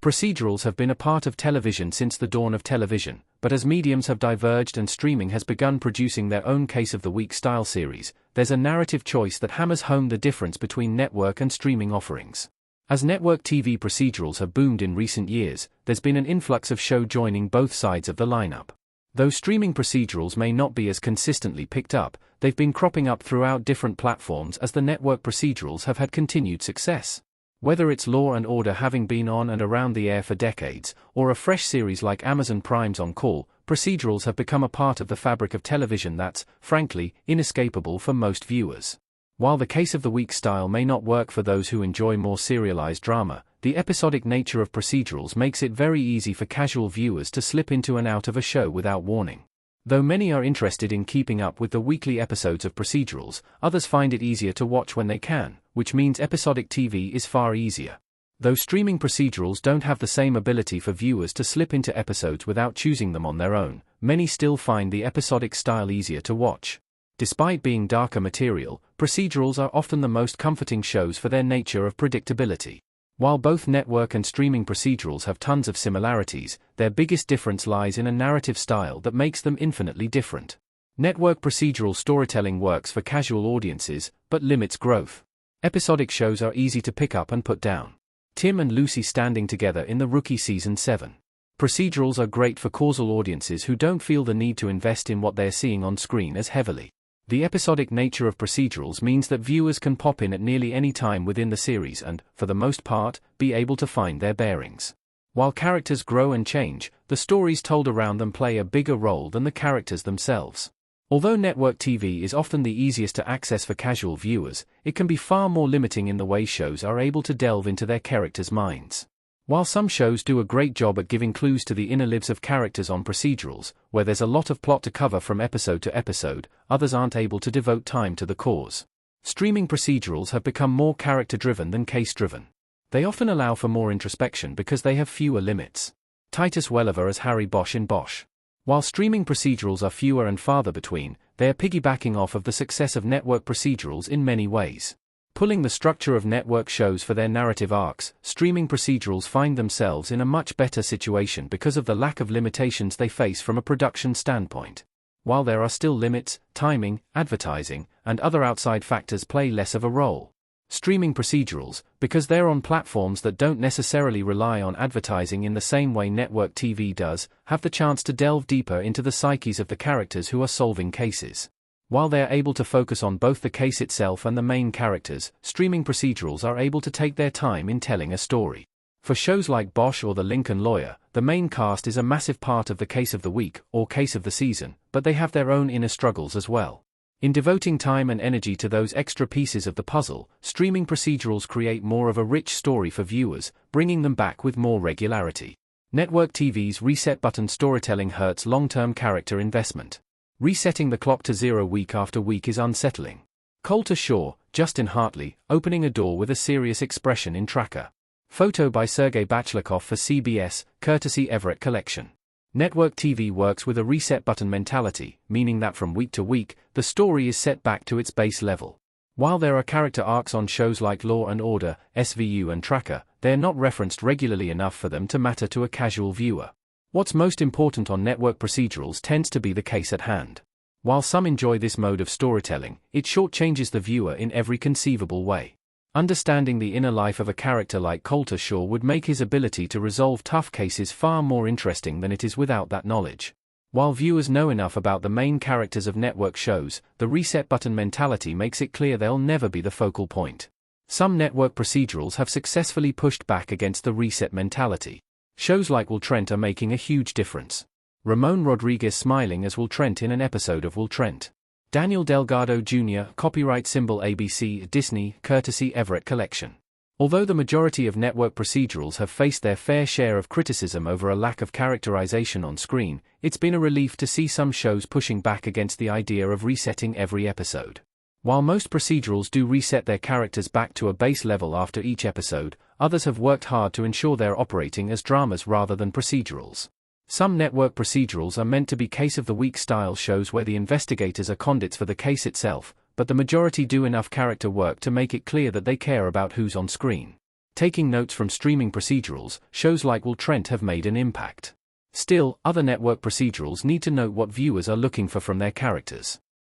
Procedurals have been a part of television since the dawn of television, but as mediums have diverged and streaming has begun producing their own Case of the Week style series, there's a narrative choice that hammers home the difference between network and streaming offerings. As network TV procedurals have boomed in recent years, there's been an influx of shows joining both sides of the lineup. Though streaming procedurals may not be as consistently picked up, they've been cropping up throughout different platforms as the network procedurals have had continued success. Whether it's Law and Order having been on and around the air for decades, or a fresh series like Amazon Prime's On Call, procedurals have become a part of the fabric of television that's, frankly, inescapable for most viewers. While the Case of the Week style may not work for those who enjoy more serialized drama, the episodic nature of procedurals makes it very easy for casual viewers to slip into and out of a show without warning. Though many are interested in keeping up with the weekly episodes of procedurals, others find it easier to watch when they can, which means episodic TV is far easier. Though streaming procedurals don't have the same ability for viewers to slip into episodes without choosing them on their own, many still find the episodic style easier to watch. Despite being darker material, procedurals are often the most comforting shows for their nature of predictability. While both network and streaming procedurals have tons of similarities, their biggest difference lies in a narrative style that makes them infinitely different. Network procedural storytelling works for casual audiences, but limits growth. Episodic shows are easy to pick up and put down. Tim and Lucy standing together in The Rookie Season 7. Procedurals are great for causal audiences who don't feel the need to invest in what they're seeing on screen as heavily. The episodic nature of procedurals means that viewers can pop in at nearly any time within the series and, for the most part, be able to find their bearings. While characters grow and change, the stories told around them play a bigger role than the characters themselves. Although network TV is often the easiest to access for casual viewers, it can be far more limiting in the way shows are able to delve into their characters' minds. While some shows do a great job at giving clues to the inner lives of characters on procedurals, where there's a lot of plot to cover from episode to episode, others aren't able to devote time to the cause. Streaming procedurals have become more character-driven than case-driven. They often allow for more introspection because they have fewer limits. Titus Welliver as Harry Bosch in Bosch. While streaming procedurals are fewer and farther between, they are piggybacking off of the success of network procedurals in many ways. Pulling the structure of network shows for their narrative arcs, streaming procedurals find themselves in a much better situation because of the lack of limitations they face from a production standpoint. While there are still limits, timing, advertising, and other outside factors play less of a role. Streaming procedurals, because they're on platforms that don't necessarily rely on advertising in the same way network TV does, have the chance to delve deeper into the psyches of the characters who are solving cases. While they are able to focus on both the case itself and the main characters, streaming procedurals are able to take their time in telling a story. For shows like Bosch or The Lincoln Lawyer, the main cast is a massive part of the Case of the Week, or Case of the Season, but they have their own inner struggles as well. In devoting time and energy to those extra pieces of the puzzle, streaming procedurals create more of a rich story for viewers, bringing them back with more regularity. Network TV's reset button storytelling hurts long-term character investment. Resetting the clock to zero week after week is unsettling. Coulter Shaw, Justin Hartley, opening a door with a serious expression in Tracker. Photo by Sergei Bachlakov for CBS, courtesy Everett Collection. Network TV works with a reset button mentality, meaning that from week to week, the story is set back to its base level. While there are character arcs on shows like Law and Order, SVU and Tracker, they are not referenced regularly enough for them to matter to a casual viewer. What's most important on network procedurals tends to be the case at hand. While some enjoy this mode of storytelling, it shortchanges the viewer in every conceivable way. Understanding the inner life of a character like Coulter Shaw would make his ability to resolve tough cases far more interesting than it is without that knowledge. While viewers know enough about the main characters of network shows, the reset button mentality makes it clear they'll never be the focal point. Some network procedurals have successfully pushed back against the reset mentality. Shows like Will Trent are making a huge difference. Ramon Rodriguez smiling as Will Trent in an episode of Will Trent. Daniel Delgado Jr., copyright symbol ABC, Disney, courtesy Everett Collection. Although the majority of network procedurals have faced their fair share of criticism over a lack of characterization on screen, it's been a relief to see some shows pushing back against the idea of resetting every episode. While most procedurals do reset their characters back to a base level after each episode, others have worked hard to ensure they're operating as dramas rather than procedurals. Some network procedurals are meant to be Case of the Week style shows where the investigators are conduits for the case itself, but the majority do enough character work to make it clear that they care about who's on screen. Taking notes from streaming procedurals, shows like Will Trent have made an impact. Still, other network procedurals need to note what viewers are looking for from their characters.